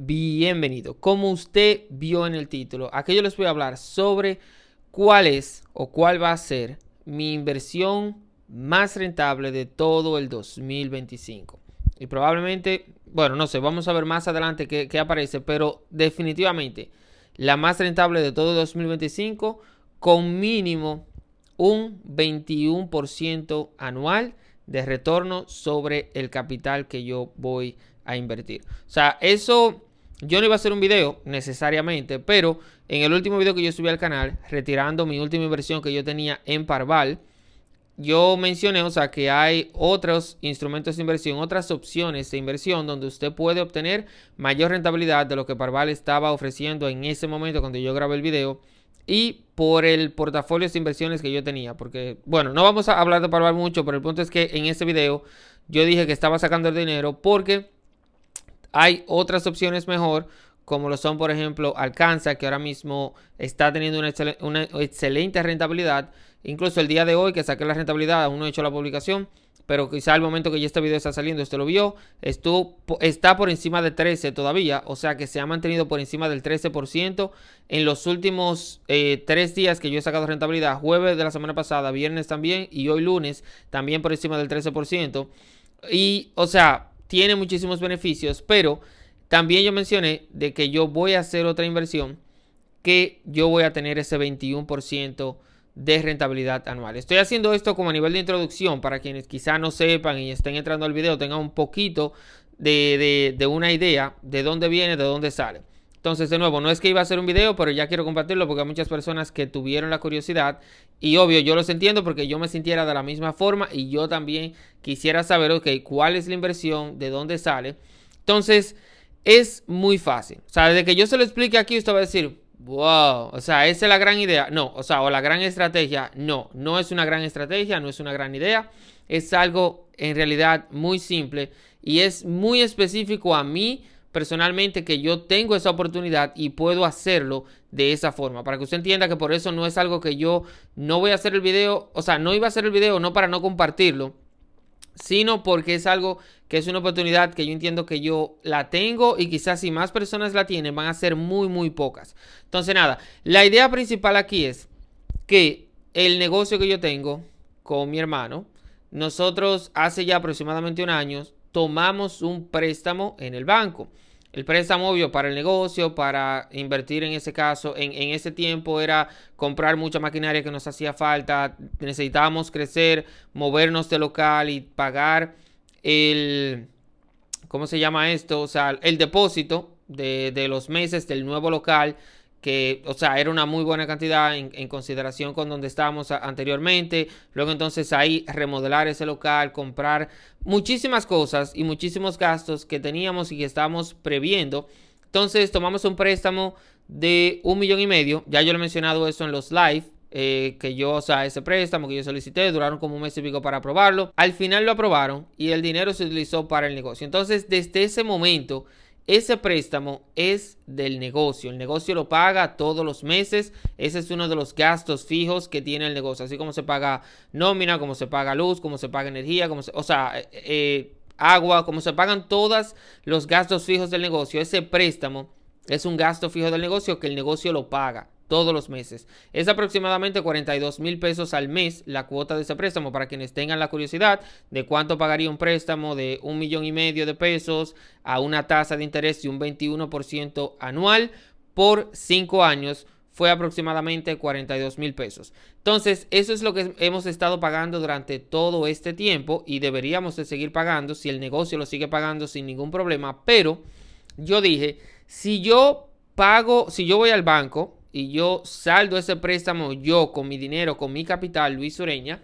bienvenido. Como usted vio en el título, aquí yo les voy a hablar sobre cuál es o cuál va a ser mi inversión más rentable de todo el 2025. Y probablemente, bueno, no sé, vamos a ver más adelante qué aparece, pero definitivamente la más rentable de todo el 2025 con mínimo un 21% anual de retorno sobre el capital que yo voy a invertir. O sea, eso yo no iba a hacer un video necesariamente, pero en el último video que yo subí al canal, retirando mi última inversión que yo tenía en Parval, yo mencioné, o sea, que hay otros instrumentos de inversión, otras opciones de inversión donde usted puede obtener mayor rentabilidad de lo que Parval estaba ofreciendo en ese momento cuando yo grabé el video y por el portafolio de inversiones que yo tenía. Porque, bueno, no vamos a hablar de Parval mucho, pero el punto es que en ese video yo dije que estaba sacando el dinero porque hay otras opciones mejor, como lo son, por ejemplo, Alcanza, que ahora mismo está teniendo una excelente rentabilidad. Incluso el día de hoy que saqué la rentabilidad, aún no he hecho la publicación, pero quizá al momento que ya este video está saliendo, usted lo vio, está por encima de 13 todavía, o sea que se ha mantenido por encima del 13% en los últimos 3 días que yo he sacado rentabilidad, jueves de la semana pasada, viernes también, y hoy lunes también por encima del 13%. Y, o sea, tiene muchísimos beneficios, pero también yo mencioné de que yo voy a hacer otra inversión que yo voy a tener ese 21% de rentabilidad anual. Estoy haciendo esto como a nivel de introducción para quienes quizá no sepan y estén entrando al video, tengan un poquito de una idea de dónde viene, de dónde sale. Entonces, de nuevo, no es que iba a hacer un video, pero ya quiero compartirlo porque hay muchas personas que tuvieron la curiosidad y obvio, yo los entiendo porque yo me sintiera de la misma forma y yo también quisiera saber, ok, cuál es la inversión, de dónde sale. Entonces, es muy fácil. O sea, desde que yo se lo explique aquí, usted va a decir, wow, o sea, esa es la gran idea. No, o sea, o la gran estrategia. No, no es una gran estrategia, no es una gran idea. Es algo en realidad muy simple y es muy específico a mí personalmente que yo tengo esa oportunidad y puedo hacerlo de esa forma. Para que usted entienda que por eso no es algo que yo no voy a hacer el video, o sea, no iba a hacer el video no para no compartirlo, sino porque es algo que es una oportunidad que yo entiendo que yo la tengo y quizás si más personas la tienen van a ser muy pocas. Entonces nada, la idea principal aquí es que el negocio que yo tengo con mi hermano, nosotros hace ya aproximadamente un año tomamos un préstamo en el banco. El préstamo obvio para el negocio, para invertir en ese caso, en ese tiempo era comprar mucha maquinaria que nos hacía falta, necesitábamos crecer, movernos de local y pagar el, ¿cómo se llama esto? O sea, el depósito de los meses del nuevo local, que, o sea, era una muy buena cantidad en consideración con donde estábamos anteriormente. Luego entonces ahí remodelar ese local, comprar muchísimas cosas y muchísimos gastos que teníamos y que estábamos previendo. Entonces tomamos un préstamo de 1,5 millones. Ya yo lo he mencionado eso en los live. Que yo, o sea, ese préstamo que yo solicité, duraron como un mes y pico para aprobarlo. Al final lo aprobaron y el dinero se utilizó para el negocio. Entonces, desde ese momento, ese préstamo es del negocio. El negocio lo paga todos los meses. Ese es uno de los gastos fijos que tiene el negocio. Así como se paga nómina, como se paga luz, como se paga energía, agua, como se pagan todos los gastos fijos del negocio. Ese préstamo es un gasto fijo del negocio que el negocio lo paga todos los meses. Es aproximadamente 42,000 pesos al mes la cuota de ese préstamo, para quienes tengan la curiosidad de cuánto pagaría un préstamo de 1,5 millones de pesos a una tasa de interés de un 21% anual por 5 años. Fue aproximadamente 42,000 pesos. Entonces, eso es lo que hemos estado pagando durante todo este tiempo y deberíamos de seguir pagando si el negocio lo sigue pagando sin ningún problema. Pero yo dije, si yo voy al banco y yo saldo ese préstamo yo con mi dinero, con mi capital, Luis Ureña,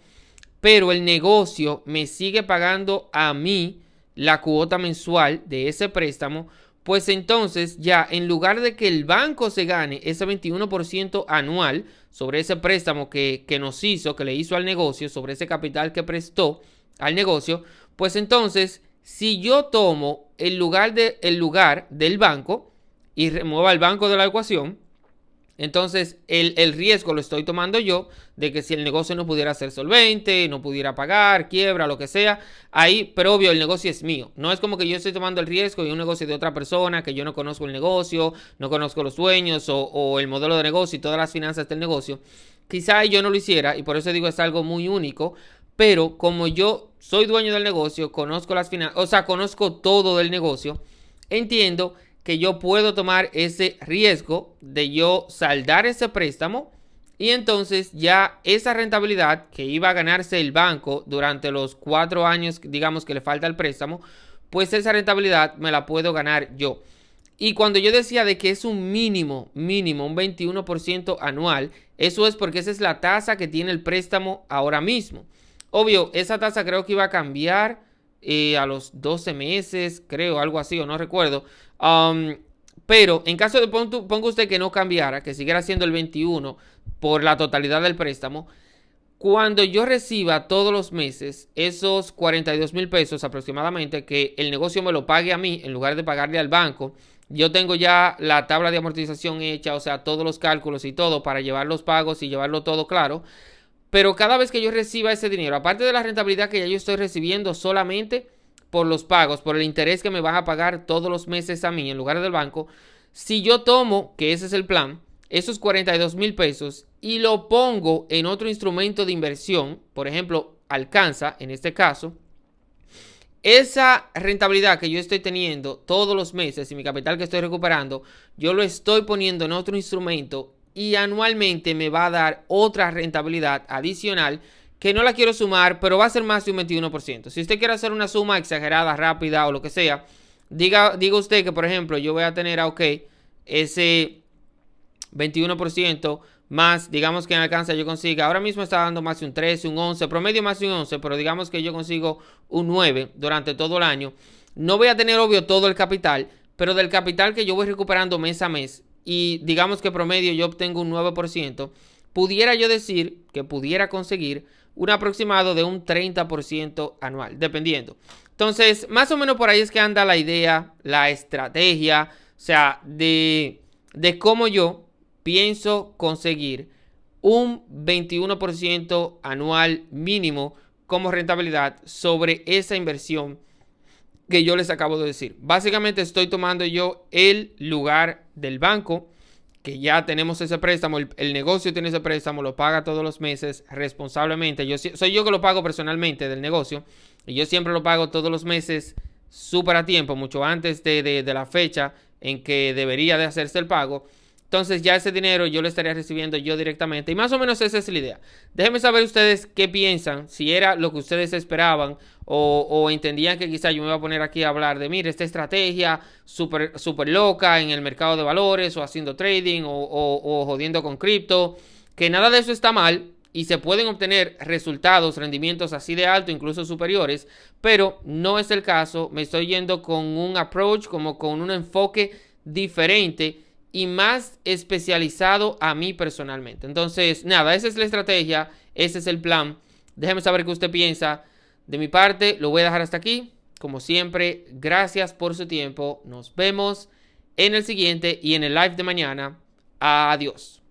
pero el negocio me sigue pagando a mí la cuota mensual de ese préstamo, pues entonces ya en lugar de que el banco se gane ese 21% anual sobre ese préstamo que nos hizo, que le hizo al negocio, sobre ese capital que prestó al negocio, pues entonces si yo tomo el lugar del banco y remuevo al banco de la ecuación, Entonces, el riesgo lo estoy tomando yo de que si el negocio no pudiera ser solvente, no pudiera pagar, quiebra, lo que sea, ahí, pero obvio, el negocio es mío. No es como que yo estoy tomando el riesgo de un negocio de otra persona, que yo no conozco el negocio, no conozco los dueños o el modelo de negocio y todas las finanzas del negocio. Quizá yo no lo hiciera y por eso digo es algo muy único, pero como yo soy dueño del negocio, conozco las finanzas, o sea, conozco todo del negocio, entiendo que yo puedo tomar ese riesgo de yo saldar ese préstamo y entonces ya esa rentabilidad que iba a ganarse el banco durante los 4 años, digamos que le falta el préstamo, pues esa rentabilidad me la puedo ganar yo. Y cuando yo decía de que es un mínimo, un 21% anual, eso es porque esa es la tasa que tiene el préstamo ahora mismo. Obvio, esa tasa creo que iba a cambiar a los 12 meses, creo, algo así, o no recuerdo. Pero en caso de ponga usted que no cambiara, que siguiera siendo el 21 por la totalidad del préstamo, cuando yo reciba todos los meses esos 42,000 pesos aproximadamente, que el negocio me lo pague a mí en lugar de pagarle al banco, yo tengo ya la tabla de amortización hecha, o sea, todos los cálculos y todo para llevar los pagos y llevarlo todo claro. Pero cada vez que yo reciba ese dinero, aparte de la rentabilidad que ya yo estoy recibiendo solamente por los pagos, por el interés que me van a pagar todos los meses a mí en lugar del banco, si yo tomo, que ese es el plan, esos 42,000 pesos y lo pongo en otro instrumento de inversión, por ejemplo, Alcanza, en este caso, esa rentabilidad que yo estoy teniendo todos los meses y mi capital que estoy recuperando, yo lo estoy poniendo en otro instrumento y anualmente me va a dar otra rentabilidad adicional que no la quiero sumar, pero va a ser más de un 21%. Si usted quiere hacer una suma exagerada, rápida o lo que sea, diga usted que, por ejemplo, yo voy a tener, ese 21% más, digamos que en Alcanza yo consiga, ahora mismo está dando más de un 13, un 11, promedio más de un 11, pero digamos que yo consigo un 9 durante todo el año. No voy a tener, obvio, todo el capital, pero del capital que yo voy recuperando mes a mes, y digamos que promedio yo obtengo un 9%, pudiera yo decir que pudiera conseguir un aproximado de un 30% anual, dependiendo. Entonces, más o menos por ahí es que anda la idea, la estrategia, o sea, de cómo yo pienso conseguir un 21% anual mínimo como rentabilidad sobre esa inversión que yo les acabo de decir. Básicamente estoy tomando yo el lugar del banco, que ya tenemos ese préstamo, el negocio tiene ese préstamo, lo paga todos los meses responsablemente. Soy yo que lo pago personalmente del negocio y yo siempre lo pago todos los meses súper a tiempo, mucho antes de la fecha en que debería de hacerse el pago. Entonces ya ese dinero yo lo estaría recibiendo yo directamente. Y más o menos esa es la idea. Déjenme saber ustedes qué piensan. Si era lo que ustedes esperaban. O entendían que quizá yo me iba a poner aquí a hablar de, mire, esta estrategia súper loca en el mercado de valores. O haciendo trading. O jodiendo con cripto. Que nada de eso está mal. Y se pueden obtener resultados, rendimientos así de alto, incluso superiores. Pero no es el caso. Me estoy yendo con un approach, como con un enfoque diferente y más especializado a mí personalmente. Entonces, nada, esa es la estrategia, ese es el plan. Déjeme saber qué usted piensa. De mi parte, lo voy a dejar hasta aquí. Como siempre, gracias por su tiempo. Nos vemos en el siguiente y en el live de mañana. Adiós.